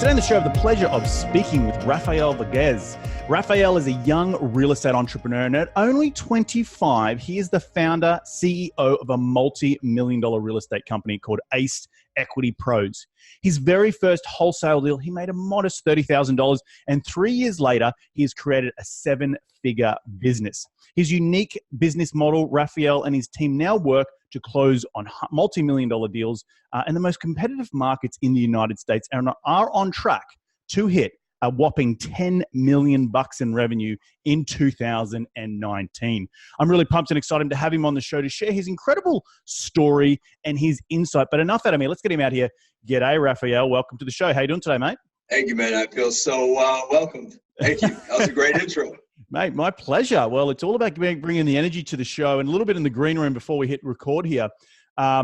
Today on the show, I have the pleasure of speaking with Raphael Vargas. Raphael is a young real estate entrepreneur, and at only 25, he is the founder, CEO of a multi-million-dollar real estate company called Ace Equity Pros. His very first wholesale deal, he made a modest $30,000, and 3 years later, he has created a seven-figure business. His unique business model, Raphael and his team now work to close on multi-million-dollar deals in the most competitive markets in the United States and are on track to hit a whopping $10 million in revenue in 2019. I'm really pumped and excited to have him on the show to share his incredible story and his insight. But enough out of me. Let's get him out here. G'day, Raphael. Welcome to the show. How you doing today, mate? Thank you, man. I feel so welcomed. Thank you. That was a great intro. Mate, my pleasure. Well, it's all about bringing the energy to the show and a little bit in the green room before we hit record here.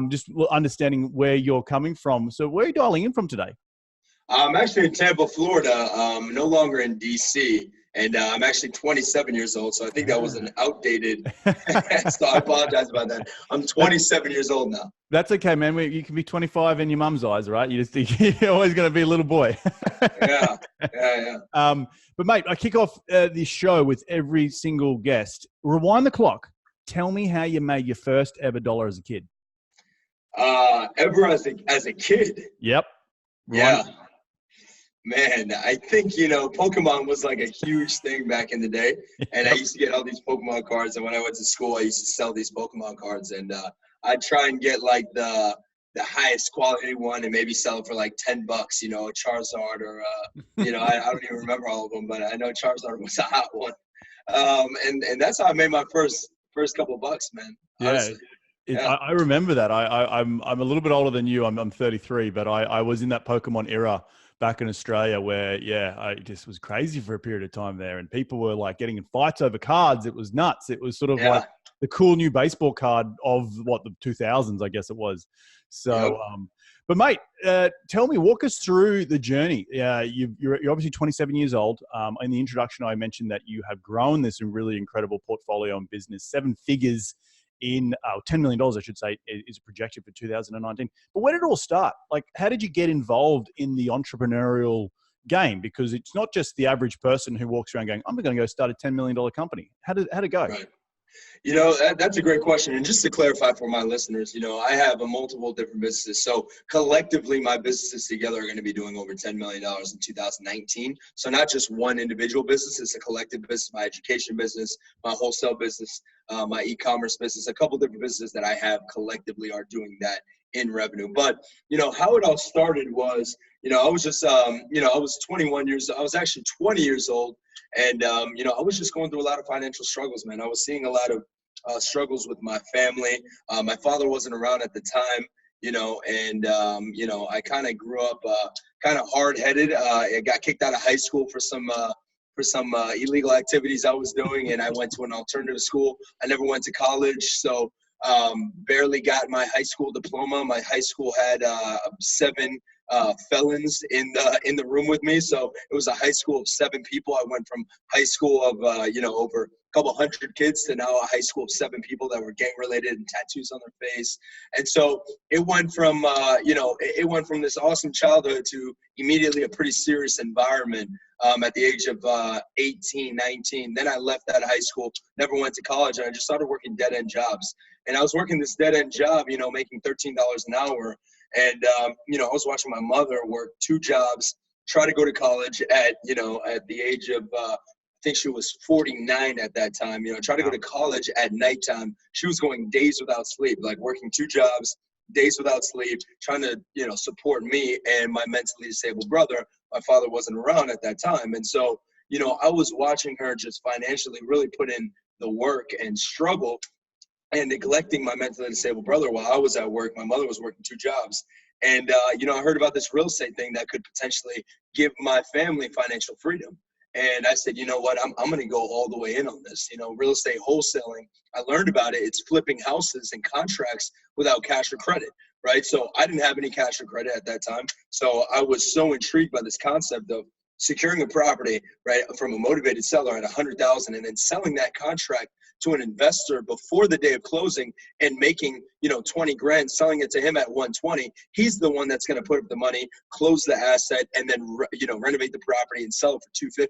Just understanding where you're coming from. So where are you dialing in from today? I'm actually in Tampa, Florida, no longer in DC, and I'm actually 27 years old, so I think that was an outdated, so I apologize about that. I'm 27 years old now. That's okay, man. You can be 25 in your mum's eyes, right? You just think you're always going to be a little boy. Yeah. But mate, I kick off this show with every single guest. Rewind the clock. Tell me how you made your first ever dollar as a kid. Ever as a kid? Yep. Yeah. Man, I think, Pokemon was like a huge thing back in the day. And I used to get all these Pokemon cards. And when I went to school, I used to sell these Pokemon cards. And I'd try and get like the highest quality one and maybe sell it for like $10, a Charizard or, I don't even remember all of them, but I know Charizard was a hot one. And that's how I made my first couple of bucks, man. Yeah. I remember that. I'm a little bit older than you. I'm 33, but I was in that Pokemon era back in Australia where, it just was crazy for a period of time there. And people were like getting in fights over cards. It was nuts. It was sort of like the cool new baseball card of the 2000s, I guess it was. So, but mate, tell me, walk us through the journey. You're obviously 27 years old. In the introduction, I mentioned that you have grown this really incredible portfolio and business, 7 figures in $10 million, I should say, is projected for 2019. But where did it all start? Like, how did you get involved in the entrepreneurial game? Because it's not just the average person who walks around going, I'm going to go start a $10 million company. How'd it go? Right. That's a great question. And just to clarify for my listeners, I have multiple different businesses. So collectively, my businesses together are going to be doing over $10 million in 2019. So not just one individual business, it's a collective business, my education business, my wholesale business, my e-commerce business, a couple different businesses that I have collectively are doing that in revenue. But, how it all started was, I was just, I was 21 years, I was actually 20 years old. And, I was just going through a lot of financial struggles, man. I was seeing a lot of struggles with my family. My father wasn't around at the time, I kind of grew up kind of hard-headed. I got kicked out of high school for some illegal activities I was doing, and I went to an alternative school. I never went to college, so barely got my high school diploma. My high school had 7 felons in the room with me, so it was a high school of 7 people. I went from high school of over a couple hundred kids to now a high school of 7 people that were gang related and tattoos on their face. And so it went from it went from this awesome childhood to immediately a pretty serious environment at the age of 18, 19. Then I left that high school, never went to college, and I just started working dead-end jobs. And I was working this dead-end job, making $13 an hour. And, I was watching my mother work 2 jobs, try to go to college at the age of, I think she was 49 at that time, try to go to college at nighttime. She was going days without sleep, like working 2 jobs, days without sleep, trying to, support me and my mentally disabled brother. My father wasn't around at that time. And so, I was watching her just financially really put in the work and struggle and neglecting my mentally disabled brother while I was at work. My mother was working 2 jobs. And, I heard about this real estate thing that could potentially give my family financial freedom. And I said, you know what, I'm going to go all the way in on this. Real estate wholesaling, I learned about it. It's flipping houses and contracts without cash or credit, right? So I didn't have any cash or credit at that time. So I was so intrigued by this concept of securing a property, right, from a motivated seller at 100,000, and then selling that contract to an investor before the day of closing and making, 20 grand, selling it to him at 120. He's the one that's going to put up the money, close the asset, and then, renovate the property and sell it for 250.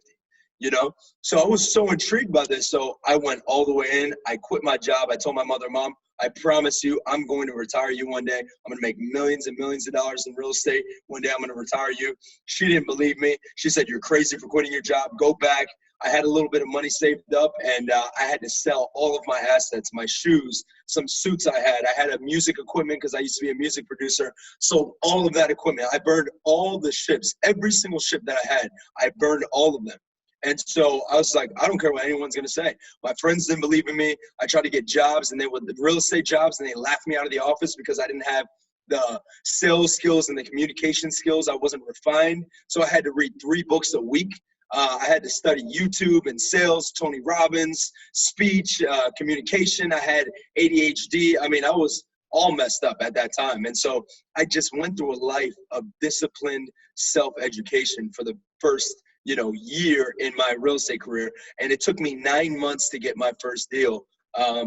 So I was so intrigued by this. So I went all the way in. I quit my job. I told my mother, Mom, I promise you, I'm going to retire you one day. I'm going to make millions and millions of dollars in real estate. One day I'm going to retire you. She didn't believe me. She said, you're crazy for quitting your job. Go back. I had a little bit of money saved up, and I had to sell all of my assets, my shoes, some suits I had. I had a music equipment because I used to be a music producer. Sold all of that equipment. I burned all the ships, every single ship that I had. I burned all of them. And so I was like, I don't care what anyone's going to say. My friends didn't believe in me. I tried to get jobs, and they were the real estate jobs, and they laughed me out of the office because I didn't have the sales skills and the communication skills. I wasn't refined. So I had to read 3 books a week. I had to study YouTube and sales, Tony Robbins, speech, communication. I had ADHD. I mean, I was all messed up at that time. And so I just went through a life of disciplined self-education for the first year in my real estate career. And it took me 9 months to get my first deal.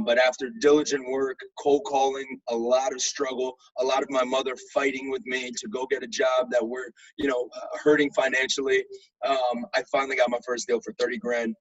But after diligent work, cold calling, a lot of struggle, a lot of my mother fighting with me to go get a job that we're, hurting financially, I finally got my first deal for 30 grand.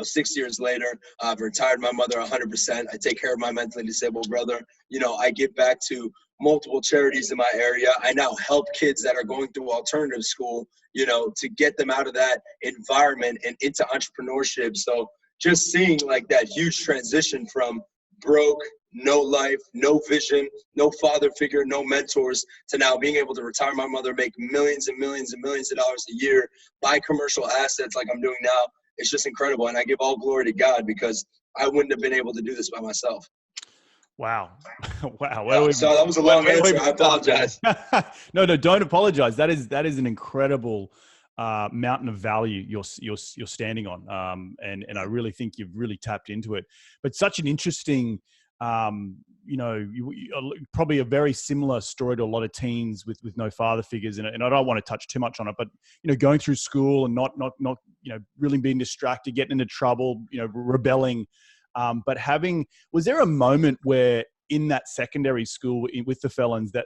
6 years later, I've retired my mother 100%. I take care of my mentally disabled brother. I give back to multiple charities in my area. I now help kids that are going through alternative school, to get them out of that environment and into entrepreneurship. So just seeing like that huge transition from broke, no life, no vision, no father figure, no mentors, to now being able to retire my mother, make millions and millions and millions of dollars a year, buy commercial assets like I'm doing now. It's just incredible. And I give all glory to God because I wouldn't have been able to do this by myself. Wow. Wow. Yeah, so that was a long answer. I apologize. No, don't apologize. That is an incredible mountain of value you're standing on. And I really think you've really tapped into it. But such an interesting, you probably a very similar story to a lot of teens with no father figures. And I don't want to touch too much on it, but, going through school and not really being distracted, getting into trouble, rebelling. But was there a moment where in that secondary school with the felons that,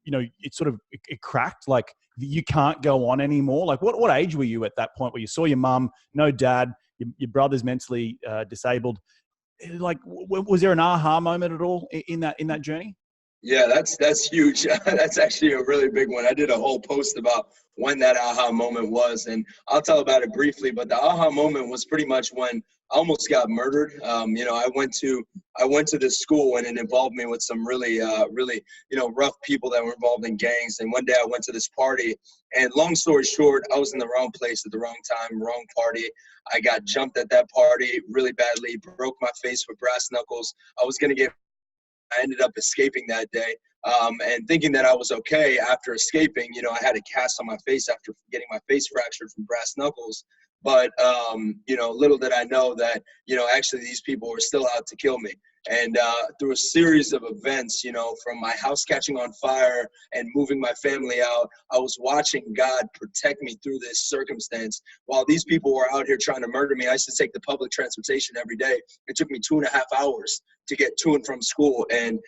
it cracked, like you can't go on anymore? Like what age were you at that point where you saw your mum, no dad, your brother's mentally disabled? Like, was there an aha moment at all in that journey? Yeah, that's huge. That's actually a really big one. I did a whole post about when that aha moment was, and I'll tell about it briefly. But the aha moment was pretty much when I almost got murdered. I went to this school, and it involved me with some really rough people that were involved in gangs. And one day I went to this party, and long story short, I was in the wrong place at the wrong time, wrong party. I got jumped at that party really badly, broke my face with brass knuckles. I ended up escaping that day, and thinking that I was okay after escaping. I had a cast on my face after getting my face fractured from brass knuckles. But, little did I know that, actually these people were still out to kill me. And through a series of events, from my house catching on fire and moving my family out, I was watching God protect me through this circumstance. While these people were out here trying to murder me, I used to take the public transportation every day. It took me 2.5 hours to get to and from school. And,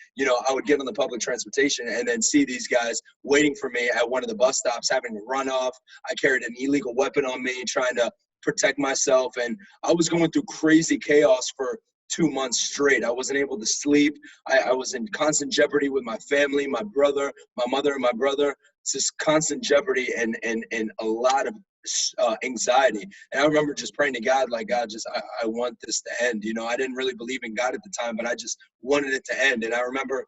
I would get on the public transportation and then see these guys waiting for me at one of the bus stops, having to run off. I carried an illegal weapon on me, trying to protect myself. And I was going through crazy chaos for 2 months straight. I wasn't able to sleep. I was in constant jeopardy with my family, my brother, my mother, and my brother. It's just constant jeopardy and a lot of anxiety. And I remember just praying to God, like, God, I want this to end. I didn't really believe in God at the time, but I just wanted it to end. And I remember,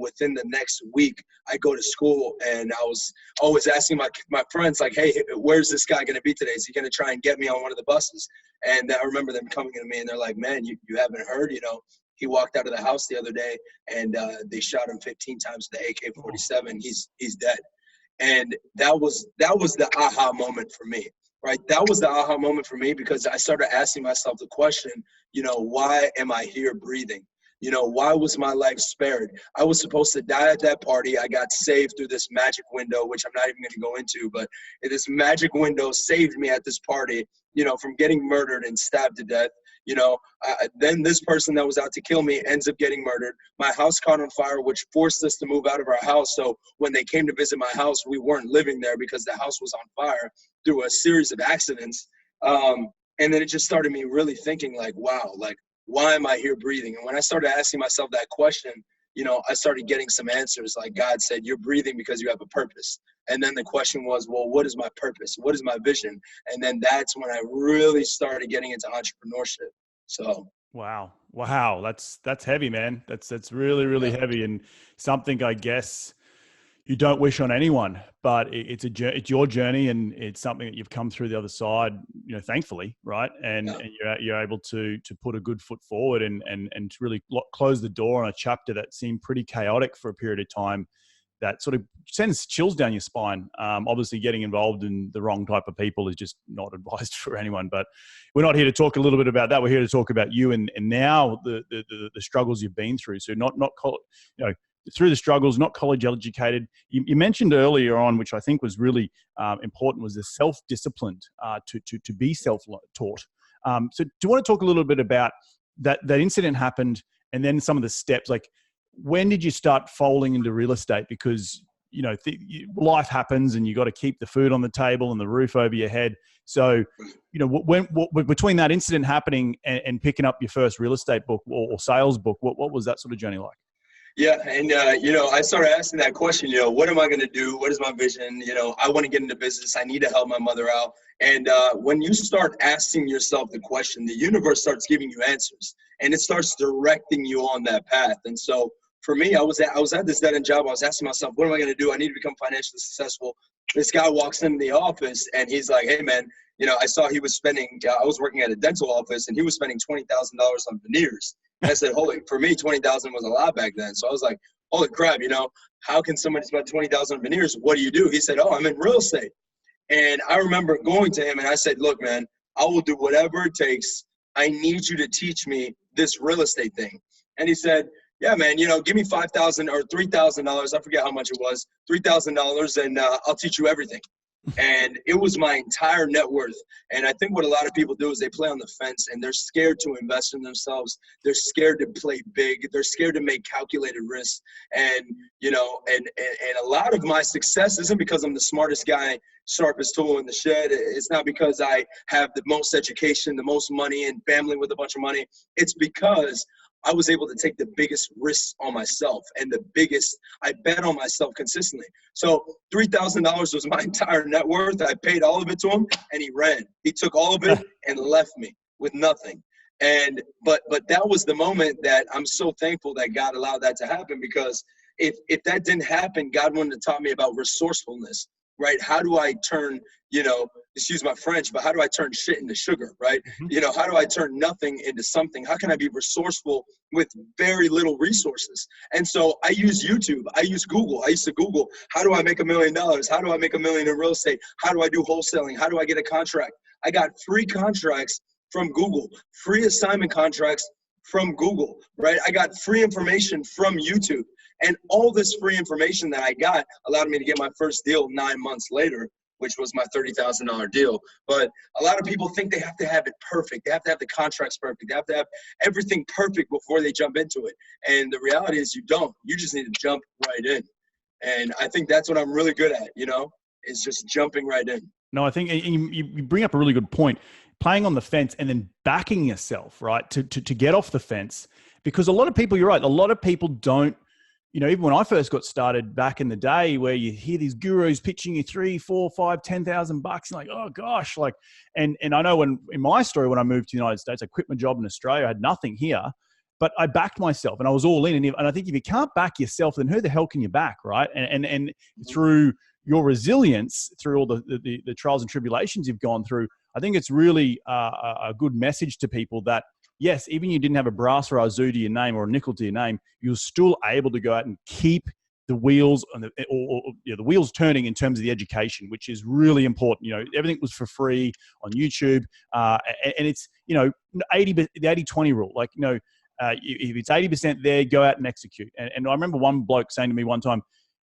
within the next week, I go to school, and I was always asking my friends, like, hey, where's this guy going to be today? Is he going to try and get me on one of the buses? And I remember them coming to me, and they're like, man, you haven't heard, he walked out of the house the other day, and they shot him 15 times with the AK-47. He's dead. And that was the aha moment for me, right? That was the aha moment for me because I started asking myself the question, why am I here breathing? Why was my life spared? I was supposed to die at that party. I got saved through this magic window, which I'm not even going to go into, but this magic window saved me at this party, from getting murdered and stabbed to death. Then this person that was out to kill me ends up getting murdered. My house caught on fire, which forced us to move out of our house. So when they came to visit my house, we weren't living there because the house was on fire through a series of accidents. And then it just started me really thinking like, wow, like, why am I here breathing? And when I started asking myself that question, I started getting some answers. Like God said, you're breathing because you have a purpose. And then the question was, well, what is my purpose? What is my vision? And then that's when I really started getting into entrepreneurship. So. Wow. That's heavy, man. That's really, really heavy, and something I guess you don't wish on anyone, but it's your journey, and it's something that you've come through the other side, thankfully, right? And you're able to put a good foot forward and to really close the door on a chapter that seemed pretty chaotic for a period of time. That sort of sends chills down your spine. Obviously, getting involved in the wrong type of people is just not advised for anyone. But we're not here to talk a little bit about that. We're here to talk about you and now the struggles you've been through. So not through the struggles, not college educated. You mentioned earlier on, which I think was really important, was the self-disciplined to be self-taught. So do you want to talk a little bit about that incident happened, and then some of the steps, like when did you start folding into real estate? Because, life happens and you got to keep the food on the table and the roof over your head. So, when between that incident happening and picking up your first real estate book or sales book, what was that sort of journey like? Yeah. And, I started asking that question, what am I going to do? What is my vision? I want to get into business. I need to help my mother out. And when you start asking yourself the question, the universe starts giving you answers, and it starts directing you on that path. And so for me, I was at this dead end job. I was asking myself, what am I going to do? I need to become financially successful. This guy walks into the office and he's like, hey, man, I saw he was spending, I was working at a dental office, and he was spending $20,000 on veneers. And I said, for me, 20,000 was a lot back then. So I was like, holy crap, how can somebody spend 20,000 on veneers? What do you do? He said, I'm in real estate. And I remember going to him and I said, look, man, I will do whatever it takes. I need you to teach me this real estate thing. And he said, yeah, man, give me $5,000 or $3,000. I forget how much it was, $3,000, and I'll teach you everything. And it was my entire net worth. And I think what a lot of people do is they play on the fence, and they're scared to invest in themselves. They're scared to play big. They're scared to make calculated risks. And, and a lot of my success isn't because I'm the smartest guy, sharpest tool in the shed. It's not because I have the most education, the most money, and family with a bunch of money. It's because I was able to take the biggest risks on myself, and I bet on myself consistently. So $3,000 was my entire net worth. I paid all of it to him, and he ran. He took all of it and left me with nothing. And but that was the moment that I'm so thankful that God allowed that to happen, because if that didn't happen, God wouldn't have taught me about resourcefulness, right? How do I turn, excuse my French, but how do I turn shit into sugar, right? Mm-hmm. How do I turn nothing into something? How can I be resourceful with very little resources? And so I use YouTube. I use Google. I used to Google, how do I make $1 million? How do I make $1 million in real estate? How do I do wholesaling? How do I get a contract? I got free contracts from Google, free assignment contracts from Google, right? I got free information from YouTube. And all this free information that I got allowed me to get my first deal 9 months later, which was my $30,000 deal. But a lot of people think they have to have it perfect. They have to have the contracts perfect. They have to have everything perfect before they jump into it. And the reality is you don't. You just need to jump right in. And I think that's what I'm really good at, is just jumping right in. No, I think you bring up a really good point, playing on the fence and then backing yourself, right, to get off the fence. Because a lot of people, you're right, a lot of people don't, even when I first got started back in the day, where you hear these gurus pitching you $3,000, $4,000, $5,000, $10,000, you're like, oh gosh, and I know in my story, when I moved to the United States, I quit my job in Australia. I had nothing here, but I backed myself and I was all in. And I think if you can't back yourself, then who the hell can you back, right? And through your resilience, through all the trials and tribulations you've gone through, I think it's really a good message to people that, yes, even you didn't have a brass or a zoo to your name or a nickel to your name, you're still able to go out and keep the wheels on the wheels turning in terms of the education, which is really important. Everything was for free on YouTube, and it's the 80-20 rule. If it's 80% there, go out and execute. And I remember one bloke saying to me one time,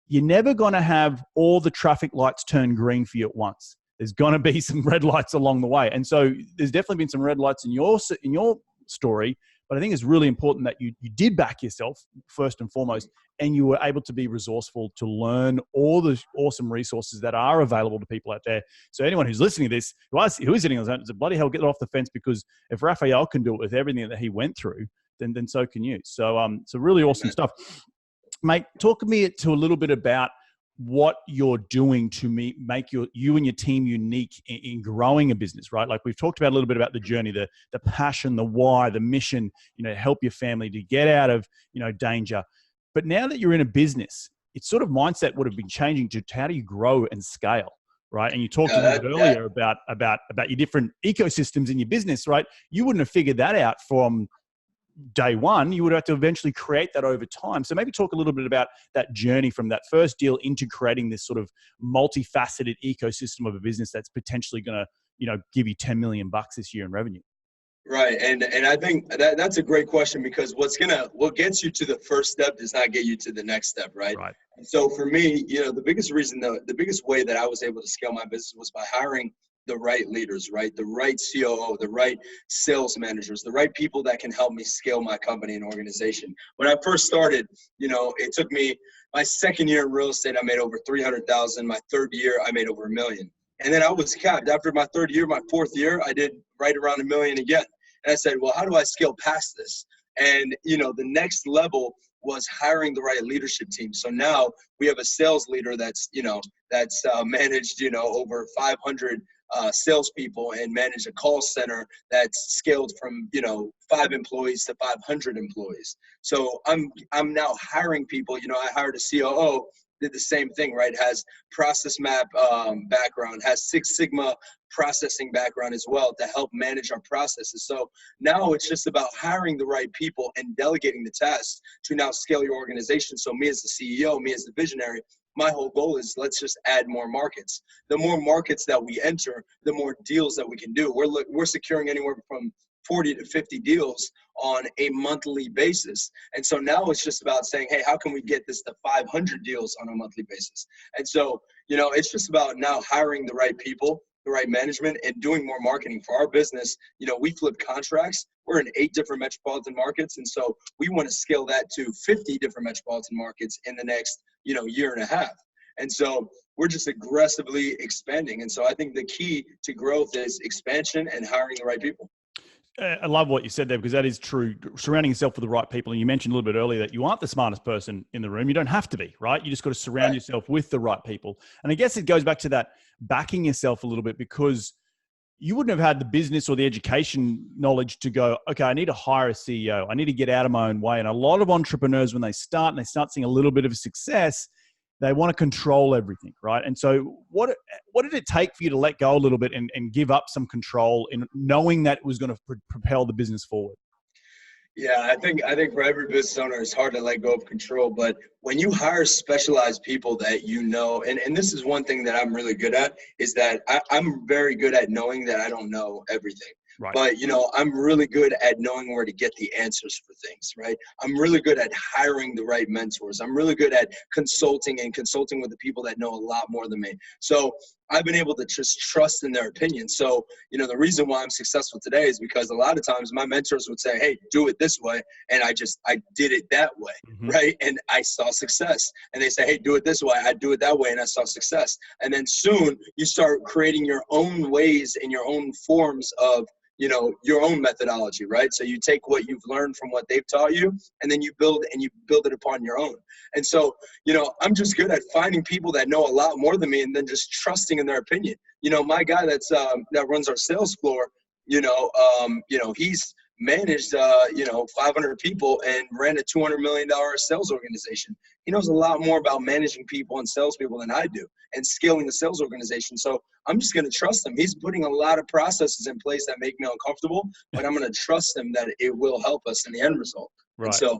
you're never going to have all the traffic lights turn green for you at once. There's going to be some red lights along the way. And so there's definitely been some red lights in your story, but I think it's really important that you did back yourself first and foremost, and you were able to be resourceful to learn all the awesome resources that are available to people out there. So anyone who's listening to this, who is sitting on that, bloody hell, get off the fence, because if Raphael can do it with everything that he went through, then so can you. So really awesome stuff. Mate, talk to me a little bit about what you're doing to make you and your team unique in growing a business, right? Like we've talked about a little bit about the journey, the passion, the why, the mission, help your family to get out of, danger. But now that you're in a business, it's sort of mindset would have been changing to how do you grow and scale, right? And you talked a little bit earlier about your different ecosystems in your business, right? You wouldn't have figured that out from day one. You would have to eventually create that over time. So maybe talk a little bit about that journey from that first deal into creating this sort of multifaceted ecosystem of a business that's potentially going to, give you 10 million bucks this year in revenue. Right. And I think that's a great question, because what gets you to the first step does not get you to the next step. Right. And so for me, the biggest way that I was able to scale my business was by hiring the right leaders, right? The right COO, the right sales managers, the right people that can help me scale my company and organization. When I first started, it took me my second year in real estate, I made over 300,000. My third year, I made over $1 million. And then I was capped. After my third year, my fourth year, I did right around $1 million again. And I said, well, how do I scale past this? And, the next level was hiring the right leadership team. So now we have a sales leader that's managed, over 500 salespeople, and manage a call center that's scaled from 5 employees to 500 employees. So I'm now hiring people. I hired a COO, did the same thing, right? Has process map background, has Six Sigma processing background as well to help manage our processes. So now it's just about hiring the right people and delegating the tasks to now scale your organization. So me as the CEO, me as the visionary, my whole goal is let's just add more markets. The more markets that we enter, the more deals that we can do. We're securing anywhere from 40 to 50 deals on a monthly basis. And so now it's just about saying, hey, how can we get this to 500 deals on a monthly basis? And so, it's just about now hiring the right people, the right management, and doing more marketing for our business. We flip contracts. We're in 8 different metropolitan markets. And so we want to scale that to 50 different metropolitan markets in the next, year and a half. And so we're just aggressively expanding. And so I think the key to growth is expansion and hiring the right people. I love what you said there, because that is true. Surrounding yourself with the right people. And you mentioned a little bit earlier that you aren't the smartest person in the room. You don't have to be, right? You just got to surround yourself with the right people. And I guess it goes back to that backing yourself a little bit, because you wouldn't have had the business or the education knowledge to go, okay, I need to hire a CEO. I need to get out of my own way. And a lot of entrepreneurs, when they start seeing a little bit of success, they want to control everything, right? And so what did it take for you to let go a little bit and give up some control in knowing that it was going to propel the business forward? Yeah, I think for every business owner, it's hard to let go of control. But when you hire specialized people that and this is one thing that I'm really good at, is that I'm very good at knowing that I don't know everything. Right. But, I'm really good at knowing where to get the answers for things, right? I'm really good at hiring the right mentors. I'm really good at consulting with the people that know a lot more than me. So I've been able to just trust in their opinions. So, the reason why I'm successful today is because a lot of times my mentors would say, hey, do it this way. And I did it that way, right? And I saw success. And they say, hey, do it this way. I do it that way. And I saw success. And then soon you start creating your own ways and your own forms of your own methodology, right? So you take what you've learned from what they've taught you, and then you build it upon your own. And so, I'm just good at finding people that know a lot more than me, and then just trusting in their opinion. My guy that runs our sales floor, he's managed, 500 people and ran a $200 million sales organization. He knows a lot more about managing people and salespeople than I do, and scaling the sales organization. So I'm just going to trust him. He's putting a lot of processes in place that make me uncomfortable, but I'm going to trust him that it will help us in the end result. Right. And so,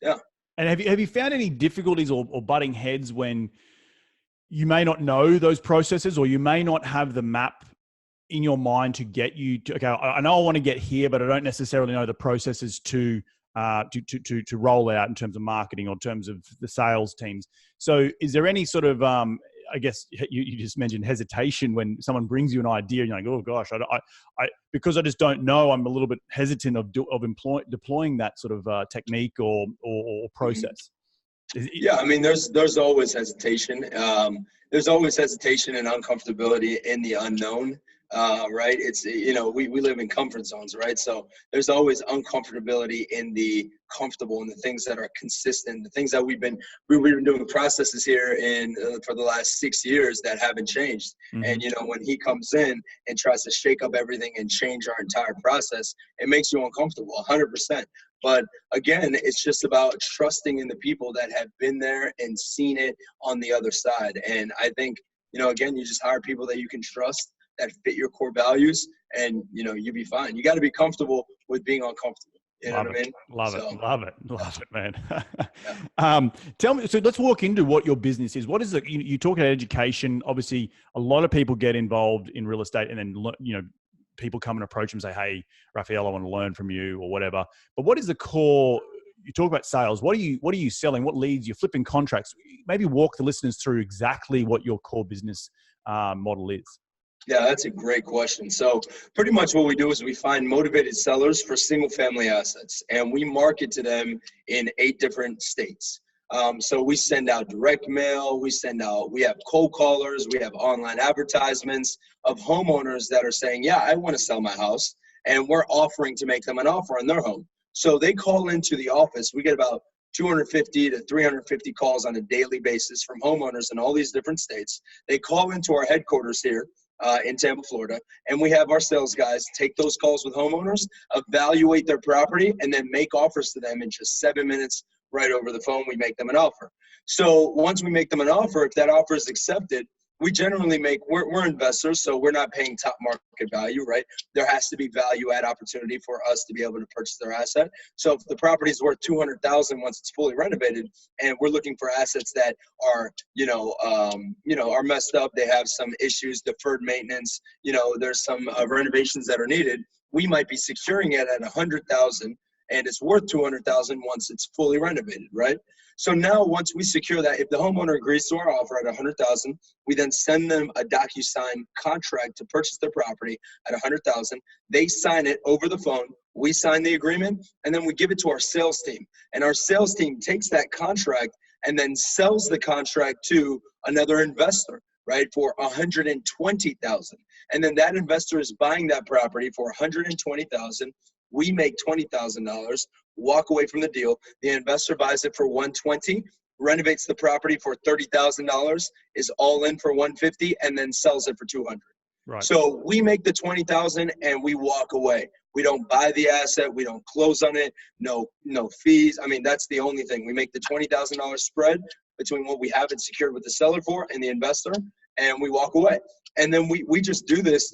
yeah. And have you found any difficulties or butting heads when you may not know those processes, or you may not have the map in your mind to get you to, okay, I know I want to get here, but I don't necessarily know the processes to to roll out in terms of marketing or in terms of the sales teams. So is there any sort of, I guess you just mentioned hesitation when someone brings you an idea and you're like, oh gosh, because I just don't know, I'm a little bit hesitant of deploying that sort of technique or process. Yeah, I mean, there's always hesitation. There's always hesitation and uncomfortability in the unknown, right? It's, we live in comfort zones, right? So there's always uncomfortability in the comfortable and the things that are consistent, the things that we've been doing processes here for the last 6 years that haven't changed. Mm-hmm. And, when he comes in and tries to shake up everything and change our entire process, it makes you uncomfortable, 100%. But again, it's just about trusting in the people that have been there and seen it on the other side. And I think, again, you just hire people that you can trust, that fit your core values, and, you'll be fine. You got to be comfortable with being uncomfortable. You know what I mean? Love it, man. Yeah. Tell me, so let's walk into what your business is. What is it? You talk about education. Obviously, a lot of people get involved in real estate and then, people come and approach them and say, hey, Raphael, I want to learn from you or whatever. But what is the core? You talk about sales. What are you selling? What leads? You're flipping contracts. Maybe walk the listeners through exactly what your core business model is. Yeah, that's a great question. So pretty much what we do is we find motivated sellers for single family assets, and we market to them in 8 different states. So we send out direct mail, we have cold callers, we have online advertisements of homeowners that are saying, yeah, I want to sell my house, and we're offering to make them an offer on their home. So they call into the office. We get about 250 to 350 calls on a daily basis from homeowners in all these different states. They call into our headquarters here in Tampa, Florida, and we have our sales guys take those calls with homeowners, evaluate their property, and then make offers to them in just 7 minutes. Right over the phone, we make them an offer. So once we make them an offer, if that offer is accepted, we generally we're investors, so we're not paying top market value, right? There has to be value add opportunity for us to be able to purchase their asset. So if the property is worth $200,000 once it's fully renovated, and we're looking for assets that are, are messed up, they have some issues, deferred maintenance, there's some renovations that are needed, we might be securing it at $100,000. And it's worth $200,000 once it's fully renovated, right? So now once we secure that, if the homeowner agrees to our offer at $100,000, we then send them a Docusign contract to purchase their property at $100,000. They sign it over the phone. We sign the agreement, and then we give it to our sales team. And our sales team takes that contract and then sells the contract to another investor, right, for $120,000. And then that investor is buying that property for $120,000. We make $20,000, walk away from the deal. The investor buys it for $120,000, renovates the property for $30,000, is all in for $150,000, and then sells it for $200,000. Right. So we make the $20,000 and we walk away. We don't buy the asset. We don't close on it. No fees. I mean, that's the only thing. We make the $20,000 spread between what we have it secured with the seller for and the investor, and we walk away. And then we just do this,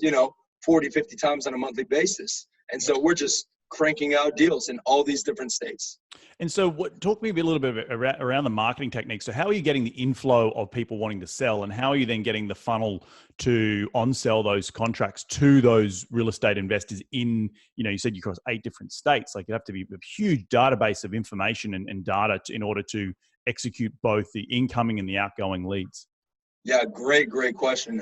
40, 50 times on a monthly basis. And so we're just cranking out deals in all these different states. And so talk to me a little bit around the marketing techniques. So how are you getting the inflow of people wanting to sell, and how are you then getting the funnel to on-sell those contracts to those real estate investors in, you said you cross 8 different states. Like you have to be a huge database of information and data in order to execute both the incoming and the outgoing leads. Yeah, great question.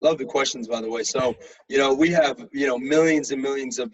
Love the questions, by the way. So, we have, millions and millions of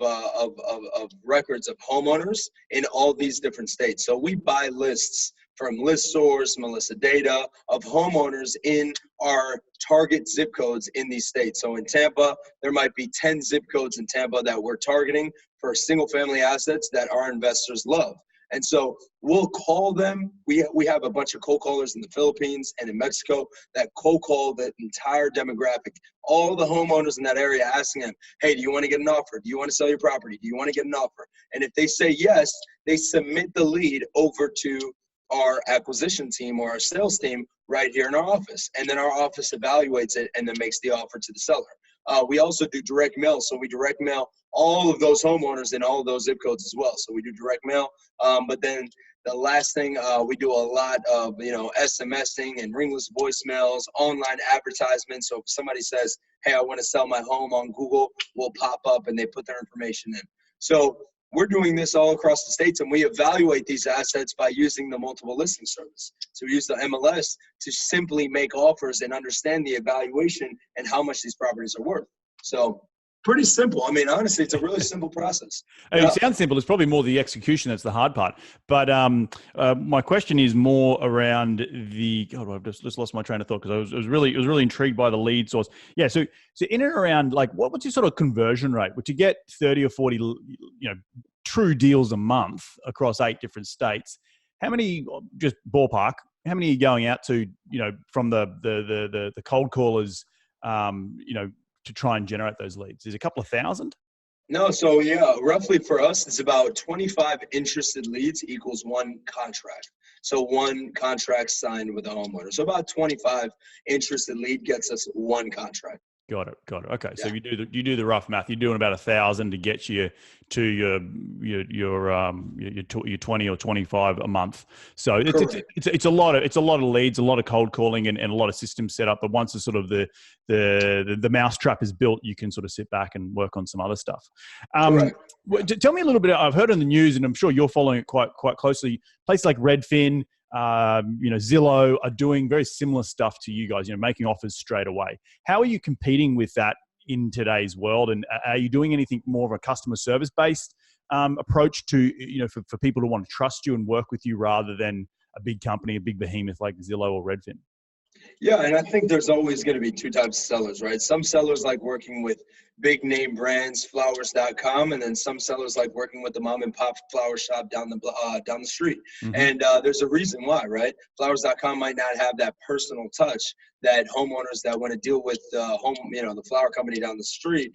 records of homeowners in all these different states. So we buy lists from ListSource, Melissa Data, of homeowners in our target zip codes in these states. So in Tampa, there might be 10 zip codes in Tampa that we're targeting for single family assets that our investors love. And so we'll call them. We have a bunch of cold callers in the Philippines and in Mexico that cold call the entire demographic, all the homeowners in that area, asking them, hey, do you want to get an offer? Do you want to sell your property? Do you want to get an offer? And if they say yes, they submit the lead over to our acquisition team or our sales team right here in our office. And then our office evaluates it and then makes the offer to the seller. We also do direct mail. So we direct mail all of those homeowners in all of those zip codes as well. So we do direct mail. But then the last thing, we do a lot of, SMSing and ringless voicemails, online advertisements. So if somebody says, hey, I want to sell my home on Google, we'll pop up and they put their information in. So we're doing this all across the states, and we evaluate these assets by using the multiple listing service. So we use the MLS to simply make offers and understand the evaluation and how much these properties are worth. So pretty simple. I mean, honestly, it's a really simple process. It sounds simple. It's probably more the execution that's the hard part. But my question is more around the. God, I've just lost my train of thought because I was really intrigued by the lead source. Yeah. So in and around, like, what's your sort of conversion rate? Would you get 30 or 40, true deals a month across 8 different states? How many, just ballpark? How many are you going out to? From the cold callers, to try and generate those leads? Is it a couple of thousand? No, so yeah, roughly for us, it's about 25 interested leads equals 1 contract. So 1 contract signed with a homeowner. So about 25 interested lead gets us 1 contract. Got it. Okay, yeah. So you do the rough math. You're doing about 1,000 to get you to your 20 or 25 a month. So it's a lot of leads, a lot of cold calling, and a lot of systems set up. But once the sort of the mousetrap is built, you can sort of sit back and work on some other stuff. Tell me a little bit. I've heard on the news, and I'm sure you're following it quite closely. Places like Redfin, Zillow are doing very similar stuff to you guys, making offers straight away. How are you competing with that in today's world? And are you doing anything more of a customer service based approach to, for people to want to trust you and work with you rather than a big company, a big behemoth like Zillow or Redfin? Yeah, and I think there's always going to be 2 types of sellers, right? Some sellers like working with big name brands, flowers.com, and then some sellers like working with the mom and pop flower shop down the street. Mm-hmm. And there's a reason why, right? Flowers.com might not have that personal touch that homeowners that want to deal with the flower company down the street,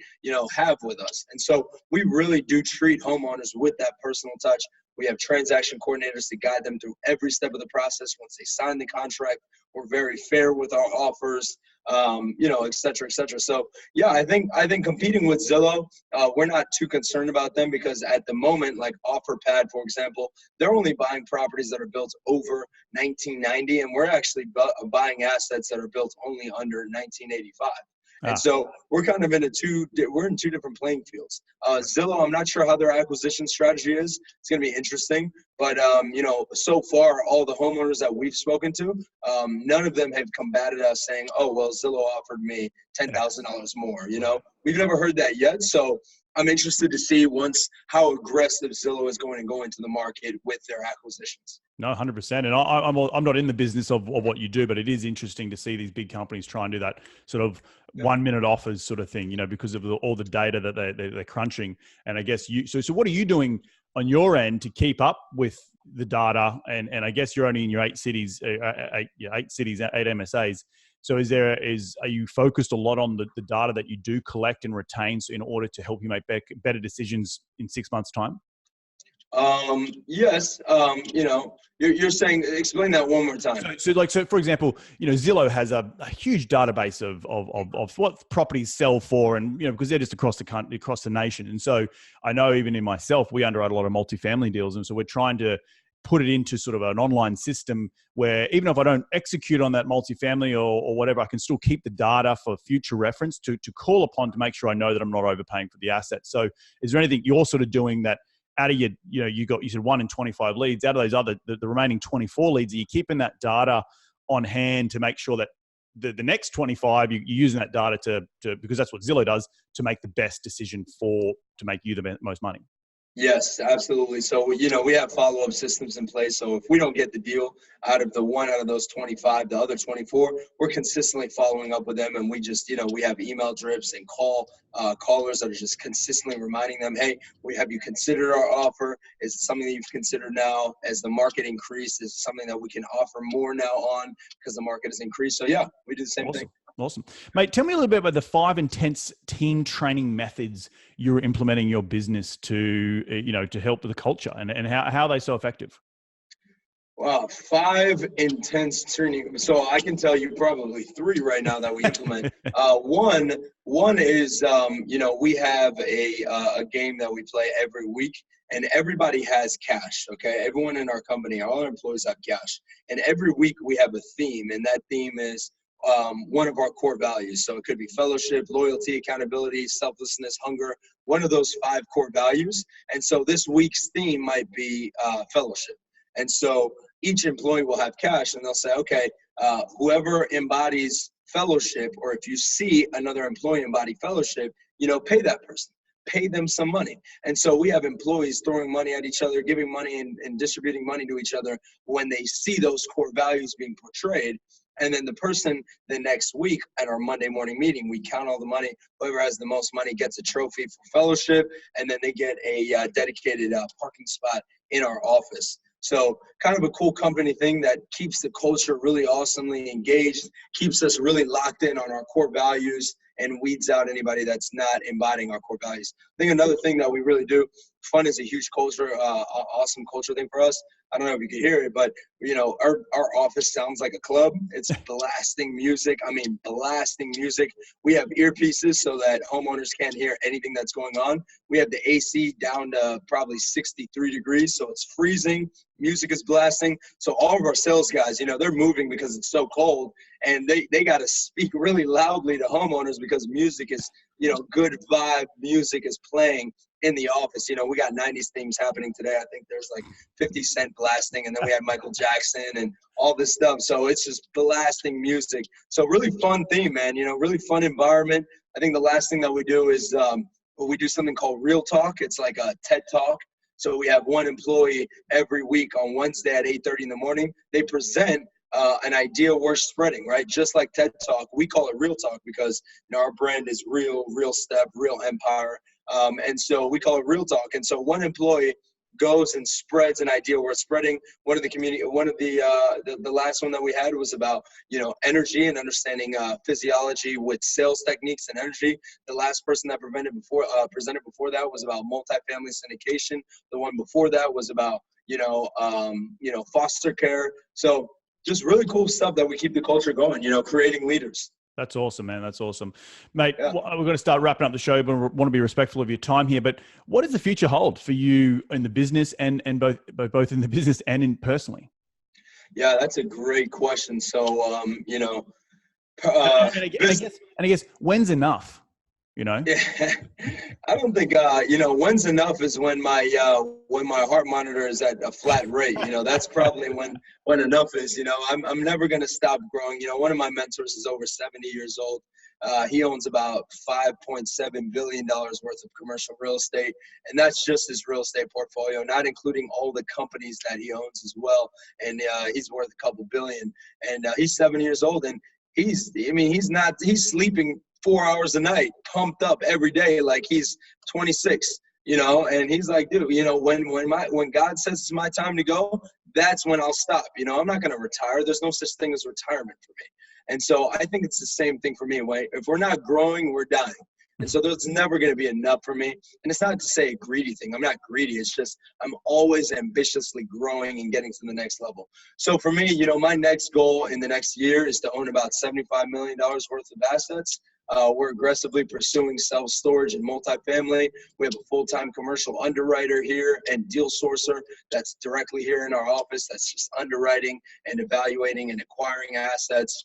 have with us. And so we really do treat homeowners with that personal touch. We have transaction coordinators to guide them through every step of the process. Once they sign the contract, we're very fair with our offers, et cetera, et cetera. So yeah, I think competing with Zillow, we're not too concerned about them because at the moment, like OfferPad, for example, they're only buying properties that are built over 1990, and we're actually buying assets that are built only under 1985. And so we're kind of in 2 different playing fields. Zillow, I'm not sure how their acquisition strategy is. It's going to be interesting. But, so far, all the homeowners that we've spoken to, none of them have combated us saying, oh, well, Zillow offered me $10,000 more. We've never heard that yet. So I'm interested to see how aggressive Zillow is going to go into the market with their acquisitions. No, 100%. And I'm not in the business of what you do, but it is interesting to see these big companies try and do that sort of 1-minute offers sort of thing, because of all the data that they're crunching. And I guess so what are you doing on your end to keep up with the data? And I guess you're only in your 8 cities, 8 MSAs. So are you focused a lot on the data that you do collect and retain in order to help you make better decisions in 6 months' time? Yes. You're saying, explain that one more time. So for example, Zillow has a huge database of what properties sell for, and because they're just across the country, across the nation. And so I know even in myself, we underwrite a lot of multifamily deals, and so we're trying to put it into sort of an online system where even if I don't execute on that multifamily or whatever, I can still keep the data for future reference to call upon to make sure I know that I'm not overpaying for the asset. So is there anything you're sort of doing that out of your, you said 1 in 25 leads, out of those the remaining 24 leads, are you keeping that data on hand to make sure that the next 25, you're using that data to because that's what Zillow does, to make the best decision to make you the most money? Yes, absolutely. So, we have follow-up systems in place. So if we don't get the deal out of those 25, the other 24, we're consistently following up with them. And we just, we have email drips and callers that are just consistently reminding them, hey, have you considered our offer? Is it something that you've considered now? As the market increases, is it something that we can offer more now on because the market has increased? So yeah, we do the same thing. Awesome. Mate, tell me a little bit about the 5 intense team training methods you're implementing in your business to help with the culture, and how are they so effective? Wow, 5 intense training. So I can tell you probably 3 right now that we implement. One is, we have a game that we play every week, and everybody has cash, okay? Everyone in our company, all our employees have cash. And every week we have a theme, and that theme is one of our core values. So it could be fellowship, loyalty, accountability, selflessness, hunger, one of those 5 core values. And so this week's theme might be fellowship. And so each employee will have cash, and they'll say, okay, whoever embodies fellowship, or if you see another employee embody fellowship, pay that person. Pay them some money. And so we have employees throwing money at each other, giving money and distributing money to each other when they see those core values being portrayed. And then the person the next week at our Monday morning meeting, we count all the money. Whoever has the most money gets a trophy for fellowship, and then they get a dedicated parking spot in our office. So kind of a cool company thing that keeps the culture really awesomely engaged, keeps us really locked in on our core values, and weeds out anybody that's not embodying our core values. I think another thing that we really do, fun is a huge culture, awesome culture thing for us. I don't know if you can hear it, but our office sounds like a club. It's blasting music. I mean, blasting music. We have earpieces so that homeowners can't hear anything that's going on. We have the AC down to probably 63 degrees, so it's freezing. Music is blasting. So all of our sales guys, they're moving because it's so cold, and they got to speak really loudly to homeowners because music is, good vibe music is playing in the office. We got 90s themes happening today. I think there's like 50 Cent blasting, and then we had Michael Jackson and all this stuff. So it's just blasting music. So really fun theme, man, really fun environment. I think the last thing that we do is we do something called Real Talk. It's like a TED Talk. So we have one employee every week on Wednesday at 8:30 in the morning. They present an idea worth spreading, right? Just like TED Talk, we call it Real Talk because our brand is real step, real empire. And so we call it Real Talk. And so one employee goes and spreads an idea worth spreading. One of the last one that we had was about, energy and understanding physiology with sales techniques and energy. The last person that presented before that was about multifamily syndication. The one before that was about, foster care. So just really cool stuff that we keep the culture going, creating leaders. That's awesome, man. That's awesome. Mate, yeah. We're going to start wrapping up the show, but we want to be respectful of your time here. But what does the future hold for you in the business and both in the business and in personally? Yeah, that's a great question. So, I guess when's enough? Yeah, I don't think when's enough is when my heart monitor is at a flat rate. That's probably when enough is. I'm never gonna stop growing. One of my mentors is over 70 years old. He owns about $5.7 billion worth of commercial real estate, and that's just his real estate portfolio, not including all the companies that he owns as well. And he's worth a couple billion. And he's 70 years old, and he's sleeping 4 hours a night, pumped up every day like he's 26, and he's like, dude, when God says it's my time to go, that's when I'll stop. I'm not going to retire. There's no such thing as retirement for me. And so I think it's the same thing for me. If we're not growing, we're dying. And so there's never going to be enough for me. And it's not to say a greedy thing. I'm not greedy. It's just I'm always ambitiously growing and getting to the next level. So for me, my next goal in the next year is to own about $75 million worth of assets. We're aggressively pursuing self-storage and multifamily. We have a full-time commercial underwriter here and deal sourcer that's directly here in our office that's just underwriting and evaluating and acquiring assets.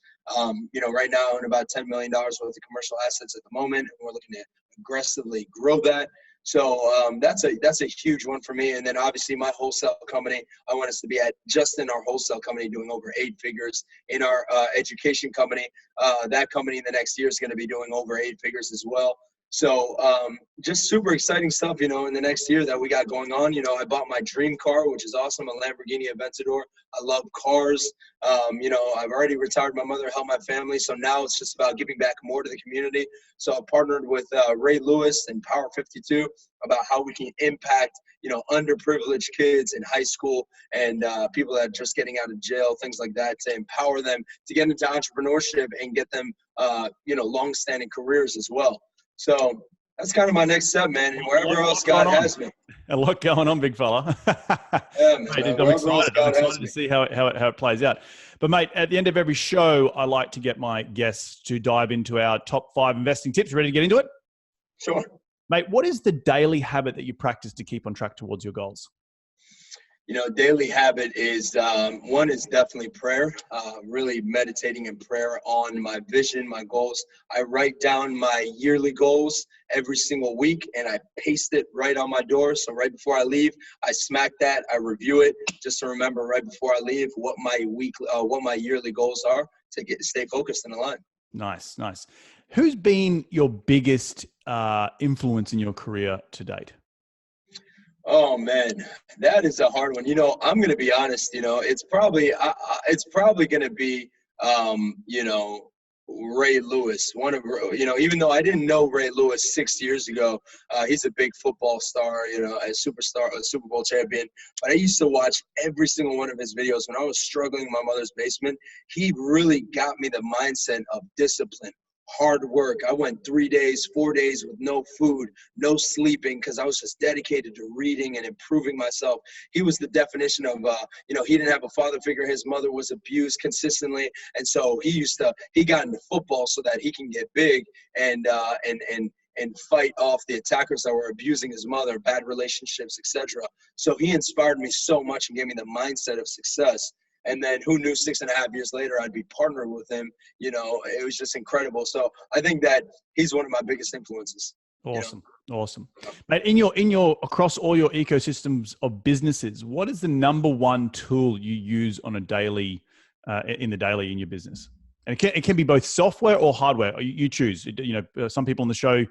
Right now I own about $10 million worth of commercial assets at the moment, and we're looking to aggressively grow that. So that's a huge one for me. And then obviously my wholesale company, I want us to be just in our wholesale company doing over 8 figures. In our education company, that company in the next year is going to be doing over 8 figures as well. So just super exciting stuff, in the next year that we got going on. I bought my dream car, which is awesome, a Lamborghini Aventador. I love cars. I've already retired my mother, helped my family. So now it's just about giving back more to the community. So I partnered with Ray Lewis and Power 52 about how we can impact, underprivileged kids in high school and people that are just getting out of jail, things like that, to empower them to get into entrepreneurship and get them, long-standing careers as well. So that's kind of my next step, man, and wherever else God has me. A lot going on, big fella. Yeah, man. Mate, I'm excited to see how it plays out. But, mate, at the end of every show, I like to get my guests to dive into our top 5 investing tips. Ready to get into it? Sure. Mate, what is the daily habit that you practice to keep on track towards your goals? daily habit is one is definitely prayer, really meditating in prayer on my vision, my goals. I write down my yearly goals every single week and I paste it right on my door. So right before I leave, I smack that, I review it just to remember right before I leave what my yearly goals are to stay focused and aligned. Nice, nice. Who's been your biggest influence in your career to date? Oh man, that is a hard one. I'm going to be honest. It's probably going to be, Ray Lewis. Even though I didn't know Ray Lewis 6 years ago, he's a big football star. A superstar, a Super Bowl champion. But I used to watch every single one of his videos when I was struggling in my mother's basement. He really got me the mindset of discipline. Hard work. I went 3 days, 4 days with no food, no sleeping, because I was just dedicated to reading and improving myself. He was the definition of, he didn't have a father figure. His mother was abused consistently. And so he got into football so that he can get big and fight off the attackers that were abusing his mother, bad relationships, etc. So he inspired me so much and gave me the mindset of success. And then who knew 6.5 years later I'd be partnering with him. It was just incredible. So I think that he's one of my biggest influences. Awesome. Awesome. Mate, in your across all your ecosystems of businesses, what is the number one tool you use on a daily in your business? And it can be both software or hardware. You choose. Some people on the show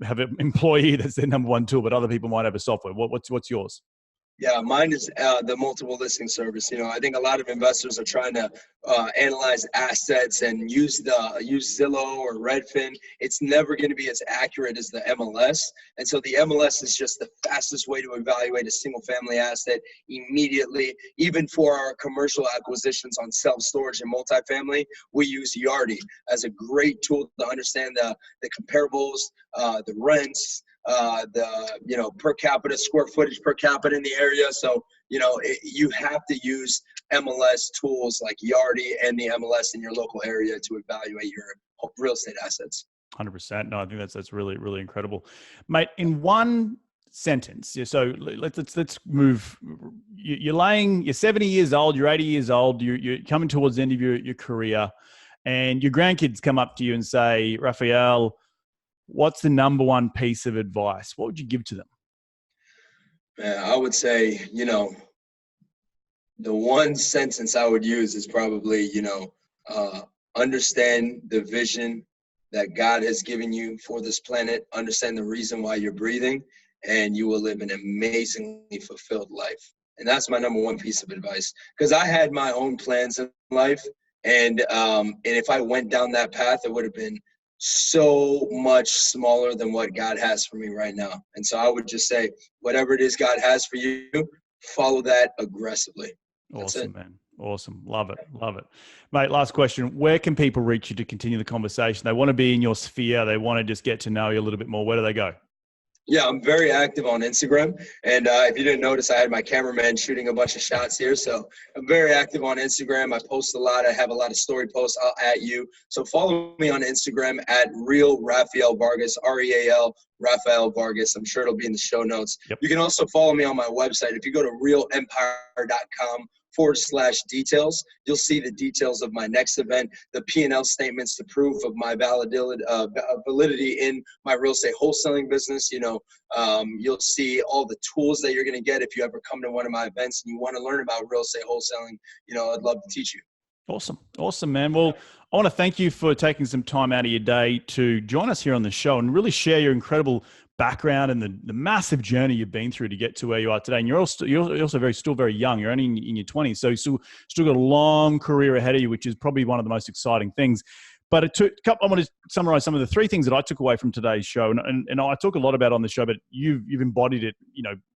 have an employee that's their number one tool, but other people might have a software. What's yours? Yeah, mine is the multiple listing service. I think a lot of investors are trying to analyze assets and use Zillow or Redfin. It's never going to be as accurate as the MLS. And so the MLS is just the fastest way to evaluate a single family asset immediately. Even for our commercial acquisitions on self-storage and multifamily, we use Yardi as a great tool to understand the comparables, the rents, the per capita square footage per capita in the area. So you have to use MLS tools like Yardi and the MLS in your local area to evaluate your real estate assets. 100%. No, I think that's really, really incredible, mate. In one sentence, so let's move. You're 70 years old, you're 80 years old, you're coming towards the end of your career, and your grandkids come up to you and say, Raphael, what's the number one piece of advice? What would you give to them? I would say, the one sentence I would use is probably, understand the vision that God has given you for this planet, understand the reason why you're breathing, and you will live an amazingly fulfilled life. And that's my number one piece of advice, because I had my own plans in life. And if I went down that path, it would have been so much smaller than what God has for me right now. And so I would just say, whatever it is God has for you, follow that aggressively. That's awesome, it. Man. Awesome. Love it. Love it. Mate, last question. Where can people reach you to continue the conversation? They want to be in your sphere. They want to just get to know you a little bit more. Where do they go? Yeah, I'm very active on Instagram. And if you didn't notice, I had my cameraman shooting a bunch of shots here. So I'm very active on Instagram. I post a lot. I have a lot of story posts. I'll at you. So follow me on Instagram at Real Raphael Vargas, REAL Raphael Vargas. I'm sure it'll be in the show notes. Yep. You can also follow me on my website. If you go to realempire.com/details, you'll see the details of my next event, the P&L statements, the proof of my validity in my real estate wholesaling business. You'll see all the tools that you're going to get if you ever come to one of my events and you want to learn about real estate wholesaling. I'd love to teach you. Awesome. Awesome, man. Well, I want to thank you for taking some time out of your day to join us here on the show and really share your incredible background and the massive journey you've been through to get to where you are today. And you're also still very young. You're only in your 20s. So you still got a long career ahead of you, which is probably one of the most exciting things. But I want to summarize some of the three things that I took away from today's show. And I talk a lot about on the show, but you've embodied it,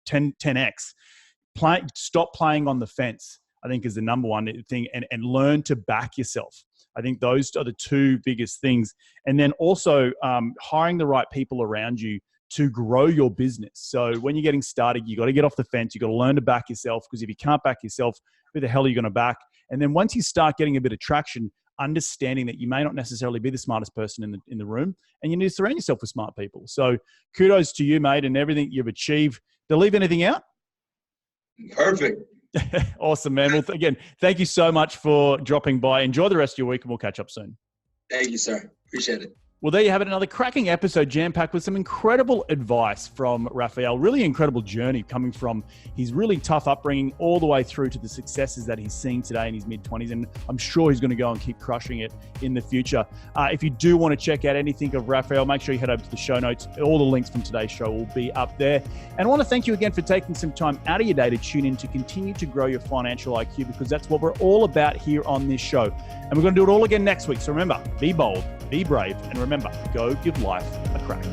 10x. Stop playing on the fence, I think, is the number one thing, and learn to back yourself. I think those are the two biggest things. And then also hiring the right people around you to grow your business. So when you're getting started, you got to get off the fence. You got to learn to back yourself, because if you can't back yourself, who the hell are you going to back? And then once you start getting a bit of traction, understanding that you may not necessarily be the smartest person in the room, and you need to surround yourself with smart people. So kudos to you, mate, and everything you've achieved. Did I leave anything out? Perfect. Awesome, man. Well, again, thank you so much for dropping by. Enjoy the rest of your week and we'll catch up soon. Thank you, sir. Appreciate it. Well, there you have it. Another cracking episode jam-packed with some incredible advice from Raphael. Really incredible journey coming from his really tough upbringing all the way through to the successes that he's seeing today in his mid-20s. And I'm sure he's going to go and keep crushing it in the future. If you do want to check out anything of Raphael, make sure you head over to the show notes. All the links from today's show will be up there. And I want to thank you again for taking some time out of your day to tune in to continue to grow your financial IQ, because that's what we're all about here on this show. And we're going to do it all again next week. So remember, be bold, be brave, and remember, go give life a crack.